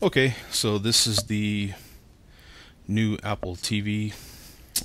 Okay, so this is the new Apple TV.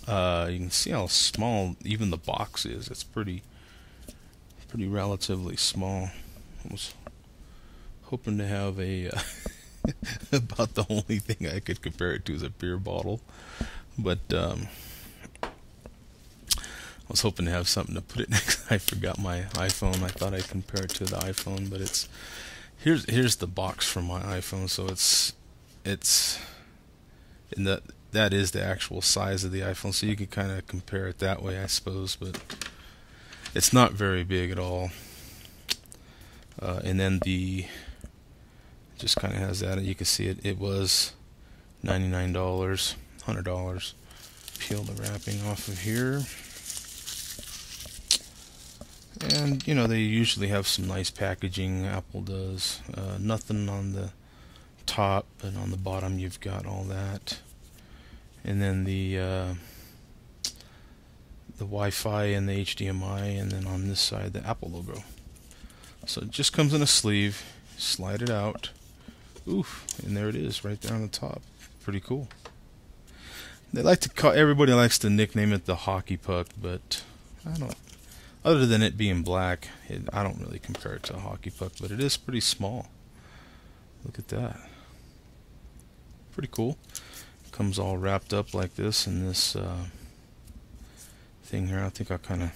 You can see how small even the box is. It's pretty relatively small. I was hoping to have a about the only thing I could compare it to is a beer bottle, but I was hoping to have something to put it next. I forgot my iPhone. I thought I'd compare it to the iPhone, but it's here's the box from my iPhone. So it's and that is the actual size of the iPhone. So you could kind of compare it that way, I suppose. But it's not very big at all. And then the just kind of has that. You can see it. It was $99, $100. Peel the wrapping off of here. And you know they usually have some nice packaging. Apple does. Nothing on the top, but on the bottom you've got all that. And then the Wi-Fi and the HDMI, and then on this side the Apple logo. So it just comes in a sleeve. Slide it out. Oof, and there it is, right there on the top. Pretty cool. They like to call everybody likes to nickname it the hockey puck, but I don't. Other than it being black, I don't really compare it to a hockey puck, but it is pretty small. Look at that. Pretty cool. Comes all wrapped up like this in this thing here. I think I'll kind of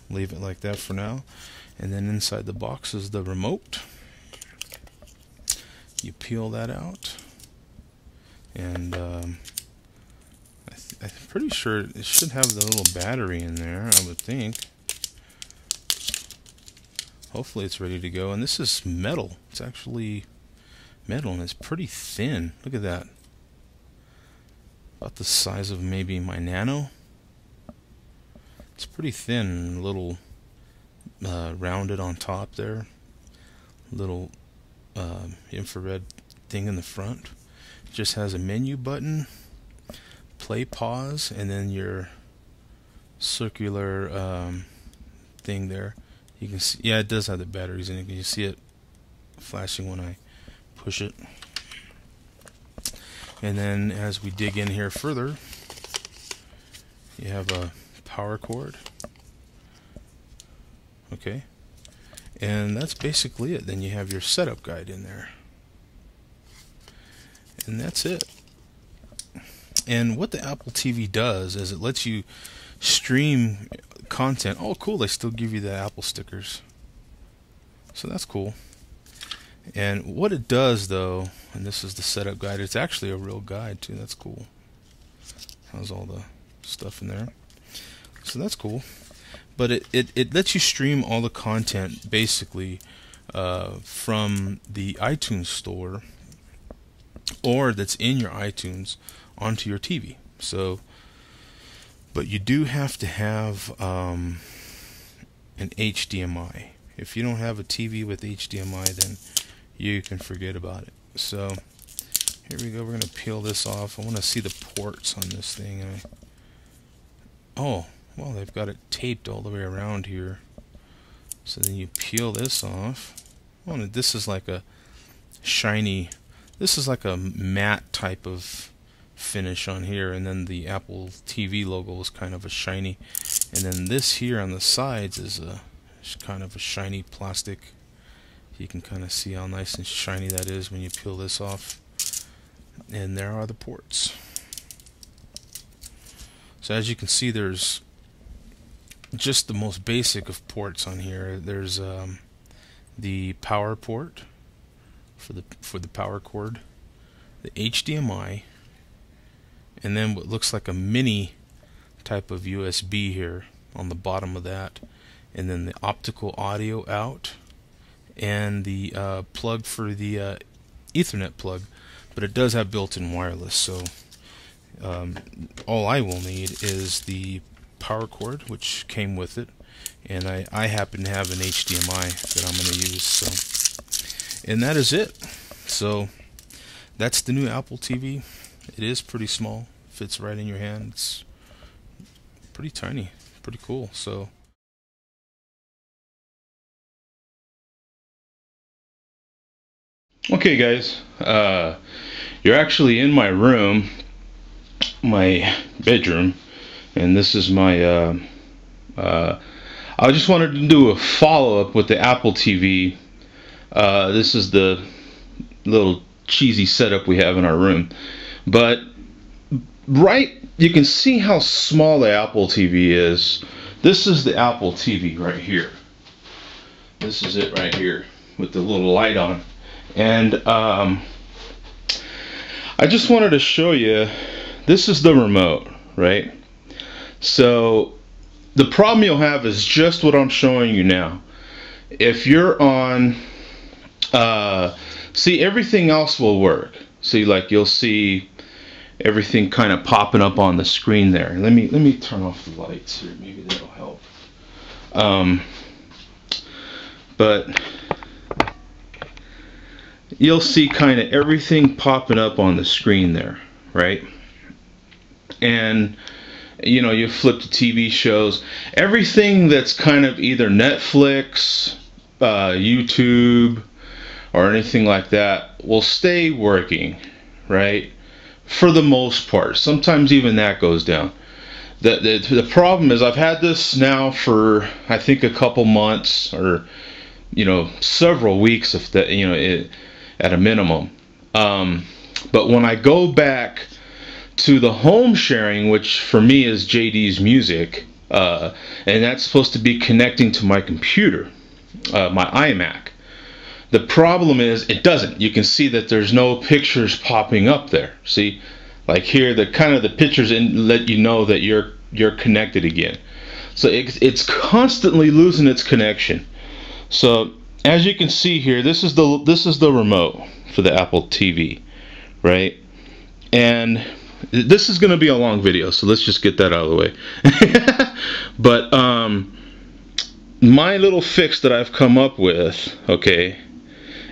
leave it like that for now. And then inside the box is the remote. You peel that out. And I'm pretty sure it should have the little battery in there, I would think. Hopefully it's ready to go. And this is metal. It's actually metal and it's pretty thin. Look at that. About the size of maybe my Nano. It's pretty thin, a little rounded on top there. Little infrared thing in the front. It just has a menu button, play, pause, and then your circular thing there. You can see, yeah, it does have the batteries in it. You see it flashing when I push it. And then as we dig in here further, you have a power cord. Okay. And that's basically it. Then you have your setup guide in there. And that's it. And what the Apple TV does is it lets you stream content. Oh, cool. They still give you the Apple stickers. So that's cool. And what it does, though, and this is the setup guide, it's actually a real guide, too. That's cool. Has all the stuff in there. So that's cool. But it lets you stream all the content, basically, from the iTunes store or that's in your iTunes onto your TV. So, but you do have to have an HDMI. If you don't have a TV with HDMI, then you can forget about it. So here we go. We're going to peel this off. I want to see the ports on this thing. Oh, well, they've got it taped all the way around here. So then you peel this off. Oh, and this is like a shiny, this is like a matte type of finish on here, and then the Apple TV logo is kind of a shiny, and then this here on the sides is a kind of a shiny plastic. You can kind of see how nice and shiny that is when you peel this off. And there are the ports. So as you can see, there's just the most basic of ports on here. There's the power port for the power cord, the HDMI, and then what looks like a mini type of USB here on the bottom of that, and then the optical audio out, and the plug for the Ethernet plug, but it does have built-in wireless. So all I will need is the power cord, which came with it, and I happen to have an HDMI that I'm going to use. So, and that is it. So that's the new Apple TV. It is pretty small, fits right in your hand. It's pretty tiny, pretty cool. So Okay, guys, you're actually in my room, my bedroom, and this is my. I just wanted to do a follow-up with the Apple TV. This is the little cheesy setup we have in our room, but you can see how small the Apple TV is. This is the Apple TV right here. This is it right here with the little light on. And I just wanted to show you, this is the remote, right? So the problem you'll have is just what I'm showing you now. If you're on, see, everything else will work. See, like you'll see everything kind of popping up on the screen there. Let me turn off the lights here. Maybe that'll help. But you'll see kind of everything popping up on the screen there, right? And you know, you flip to TV shows, everything that's kind of either Netflix, YouTube, or anything like that will stay working, right? For the most part. Sometimes even that goes down. The problem is, I've had this now for I think a couple months, or you know, several weeks, if that, you know, at a minimum. But when I go back to the home sharing, which for me is JD's Music, and that's supposed to be connecting to my computer, my iMac. The problem is it doesn't. You can see that there's no pictures popping up there. See, like here, the kind of the pictures let you know that you're connected again. So it's constantly losing its connection. So as you can see here, this is the remote for the Apple TV, right? And this is going to be a long video, so let's just get that out of the way. But my little fix that I've come up with, okay,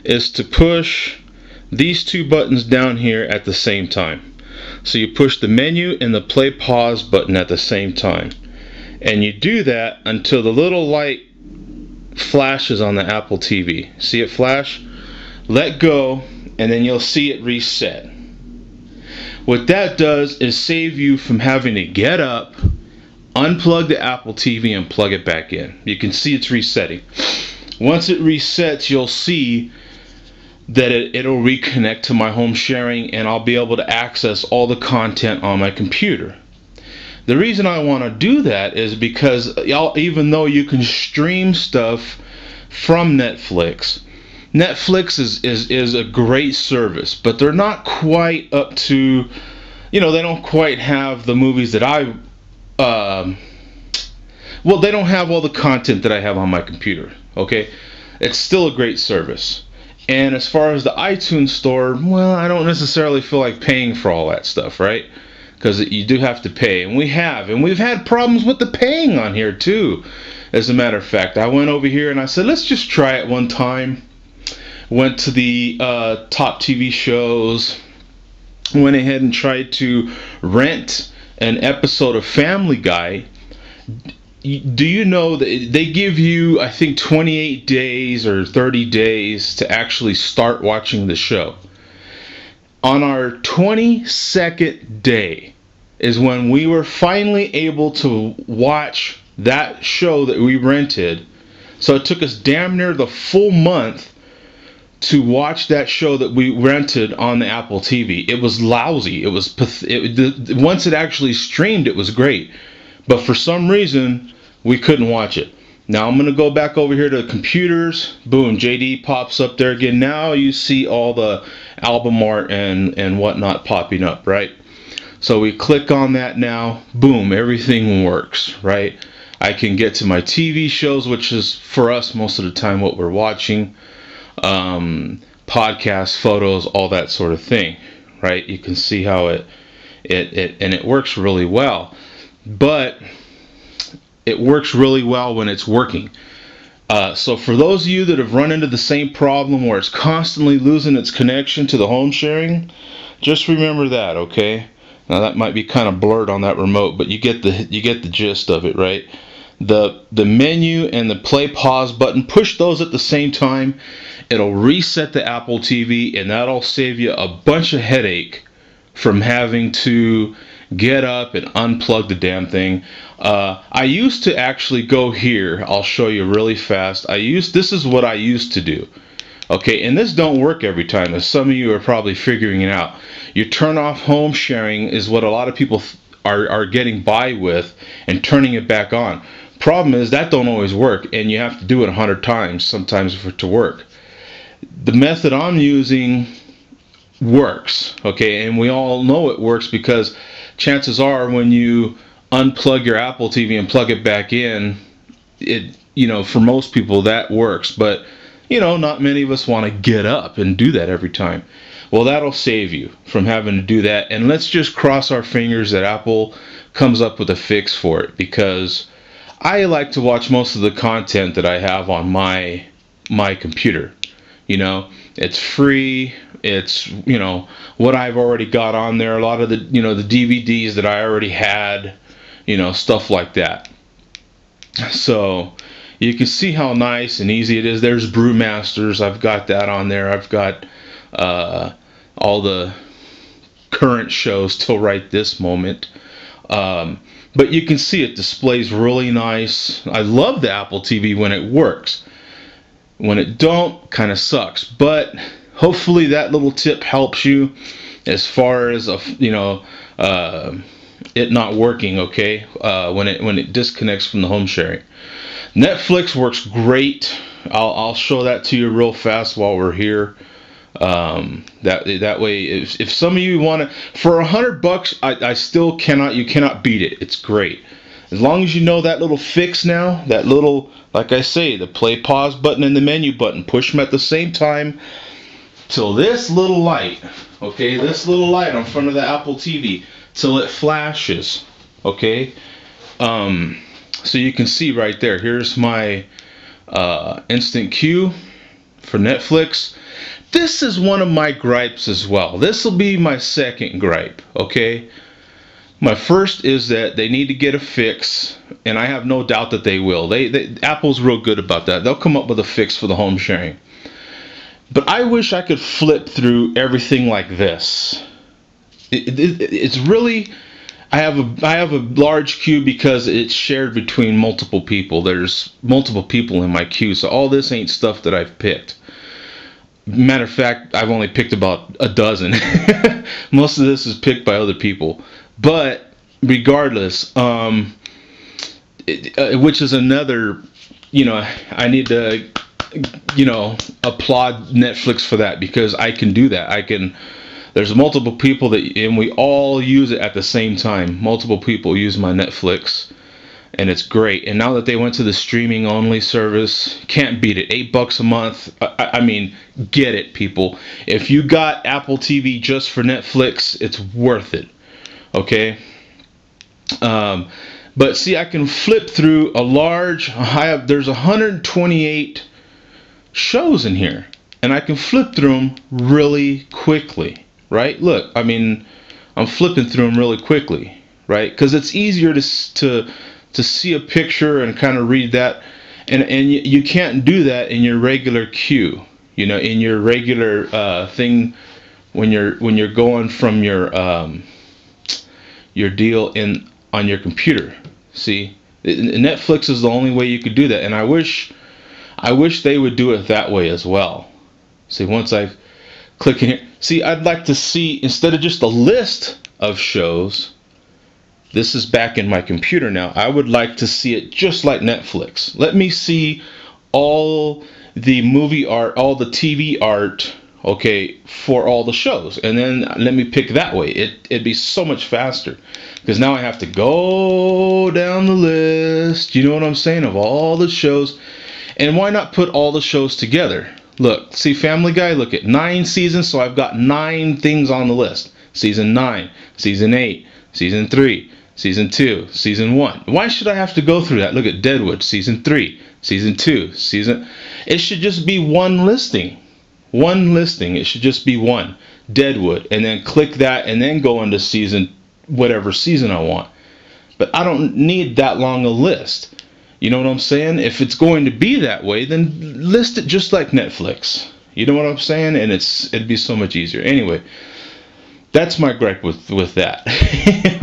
is to push these two buttons down here at the same time. So you push the menu and the play pause button at the same time, and you do that until the little light flashes on the Apple TV. See it flash? Let go, and then you'll see it reset. What that does is save you from having to get up, unplug the Apple TV, and plug it back in. You can see it's resetting. Once it resets, you'll see that it'll reconnect to my home sharing, and I'll be able to access all the content on my computer. The reason I want to do that is because even though you can stream stuff from Netflix, Netflix is a great service, but they're not quite up to, you know, they don't quite have the movies that well, they don't have all the content that I have on my computer, okay? It's still a great service. And as far as the iTunes store, well, I don't necessarily feel like paying for all that stuff, right? Because you do have to pay, and we've had problems with the paying on here too. As a matter of fact, I went over here and I said, let's just try it one time. Went to the top TV shows, went ahead and tried to rent an episode of Family Guy. Do you know that they give you, I think, 28 days or 30 days to actually start watching the show? On our 22nd day is when we were finally able to watch that show that we rented. So it took us damn near the full month to watch that show that we rented on the Apple TV. It was lousy. It was once it actually streamed, it was great, but for some reason we couldn't watch it. Now I'm going to go back over here to computers. Boom, JD pops up there again. Now you see all the album art and whatnot popping up, right? So we click on that now. Boom, everything works, right? I can get to my TV shows, which is for us most of the time what we're watching. Podcasts, photos, all that sort of thing, right? You can see how it works really well, but it works really well when it's working. So for those of you that have run into the same problem where it's constantly losing its connection to the home sharing, just remember that, okay? Now that might be kind of blurred on that remote, but you get the gist of it, right? the menu and the play pause button, push those at the same time. It'll reset the Apple TV, and that'll save you a bunch of headache from having to get up and unplug the damn thing. I used to actually go here. I'll show you really fast. This is what I used to do. Okay, and this don't work every time, as some of you are probably figuring it out. You turn off home sharing is what a lot of people are getting by with, and turning it back on. Problem is that don't always work, and you have to do it 100 times sometimes for it to work. The method I'm using works, okay, and we all know it works because chances are when you unplug your Apple TV and plug it back in, for most people that works, but not many of us want to get up and do that every time. Well, that'll save you from having to do that, and let's just cross our fingers that Apple comes up with a fix for it, because I like to watch most of the content that I have on my computer. It's free. It's what I've already got on there. A lot of the the DVDs that I already had, stuff like that. So you can see how nice and easy it is. There's Brewmasters. I've got that on there. I've got all the current shows till right this moment. But you can see it displays really nice. I love the Apple TV when it works. When it don't, kind of sucks. But hopefully that little tip helps you as far as it not working. Okay, when it disconnects from the home sharing. Netflix works great. I'll show that to you real fast while we're here. That way, if some of you want to, for $100, I still cannot. You cannot beat it. It's great. As long as you know that little fix now, that little, like I say, the play pause button and the menu button, push them at the same time till this little light, okay, this little light on front of the Apple TV, till it flashes, okay. So you can see right there. Here's my instant queue for Netflix. This is one of my gripes as well. This will be my second gripe, okay? My first is that they need to get a fix, and I have no doubt that they will. Apple's real good about that. They'll come up with a fix for the home sharing. But I wish I could flip through everything like this. It's really... I have a large queue because it's shared between multiple people. There's multiple people in my queue, so all this ain't stuff that I've picked. Matter of fact, I've only picked about a dozen. Most of this is picked by other people. But regardless, which is another, I need to, applaud Netflix for that, because I can do that. There's multiple people and we all use it at the same time. Multiple people use my Netflix, and it's great. And now that they went to the streaming only service, can't beat it. $8 a month. I mean, get it, people. If you got Apple TV just for Netflix, it's worth it. Okay. But see, I can flip through there's 128 shows in here, and I can flip through them really quickly, right? Look, I mean, I'm flipping through them really quickly, right? Because it's easier to see a picture and kind of read that, and you can't do that in your regular queue, in your regular thing when you're going from your deal on your computer. See, Netflix is the only way you could do that, and I wish they would do it that way as well. See, once I click in here, see, I'd like to see, instead of just a list of shows, this is back in my computer now, I would like to see it just like Netflix. Let me see all the movie art, all the TV art, okay, for all the shows, and then let me pick that way. It'd be so much faster, because now I have to go down the list, you know what I'm saying, of all the shows. And why not put all the shows together? Look, see, Family Guy, look at 9 seasons, so I've got 9 things on the list. Season 9, Season 8, Season 3, Season 2, Season 1. Why should I have to go through that? Look at Deadwood, Season 3, Season 2, It should just be one listing. One listing. It should just be one. Deadwood. And then click that and then go into whatever season I want. But I don't need that long a list. You know what I'm saying? If it's going to be that way, then list it just like Netflix. You know what I'm saying? And it'd be so much easier. Anyway, that's my gripe with that.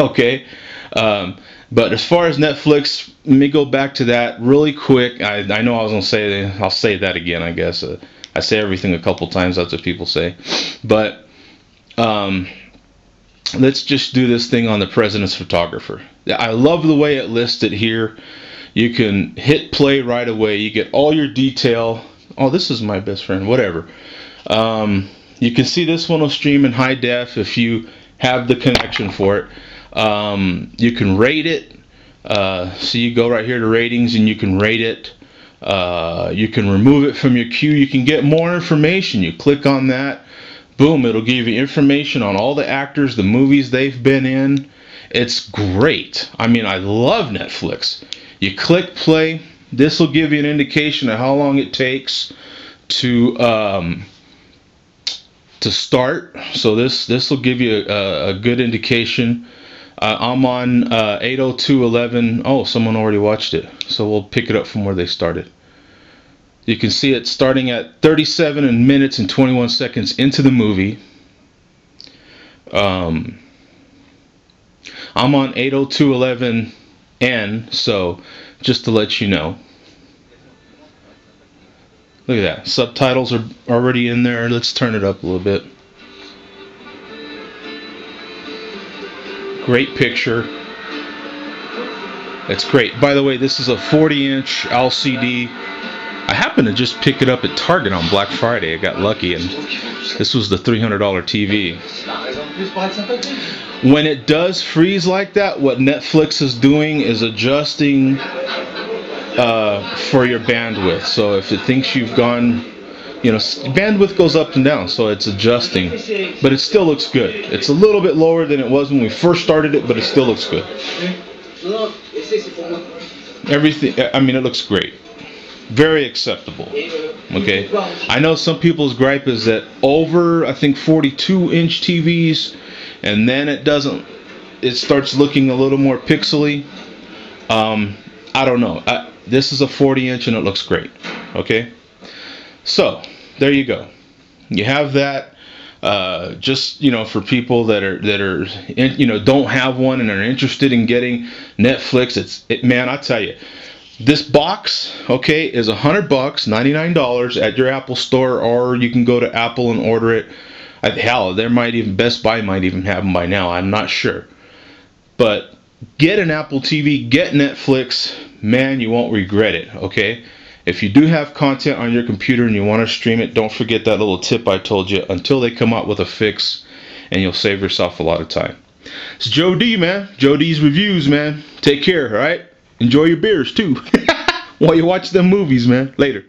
Okay. But as far as Netflix, let me go back to that really quick. I know I was gonna say, I'll say that again, I guess. I say everything a couple times, that's what people say. But let's just do this thing on the President's Photographer. I love the way it lists it here. You can hit play right away. You get all your detail. Oh, this is my best friend, whatever. You can see this one will stream in high def if you have the connection for it. You can rate it. So you go right here to ratings and you can rate it. You can remove it from your queue. You can get more information. You click on that. Boom, it'll give you information on all the actors, the movies they've been in. It's great. I mean, I love Netflix. You click play. This will give you an indication of how long it takes to start. So this will give you a good indication. I'm on 8:02:11. Oh, someone already watched it. So we'll pick it up from where they started. You can see it starting at 37 minutes and 21 seconds into the movie. I'm on 8:02:11N, so just to let you know. Look at that. Subtitles are already in there. Let's turn it up a little bit. Great picture. That's great. By the way, this is a 40-inch LCD. I happened to just pick it up at Target on Black Friday. I got lucky, and this was the $300 TV. When it does freeze like that, what Netflix is doing is adjusting for your bandwidth. So if it thinks you've gone, you know, bandwidth goes up and down, so it's adjusting. But it still looks good. It's a little bit lower than it was when we first started it, but it still looks good. Everything, I mean, it looks great. Very acceptable. Okay. I know some people's gripe is that over, I think, 42-inch TVs, and then it starts looking a little more pixely. I don't know. This is a 40-inch and it looks great. Okay. So there you go. You have that. Just, you know, for people that are you know, don't have one and are interested in getting Netflix. Man, I tell you. This box, okay, is $100, $99 at your Apple store, or you can go to Apple and order it. Hell, Best Buy might even have them by now. I'm not sure. But get an Apple TV, get Netflix. Man, you won't regret it, okay? If you do have content on your computer and you want to stream it, don't forget that little tip I told you until they come out with a fix, and you'll save yourself a lot of time. It's Joe D, man. Joe D's Reviews, man. Take care, all right? Enjoy your beers, too, while you watch them movies, man. Later.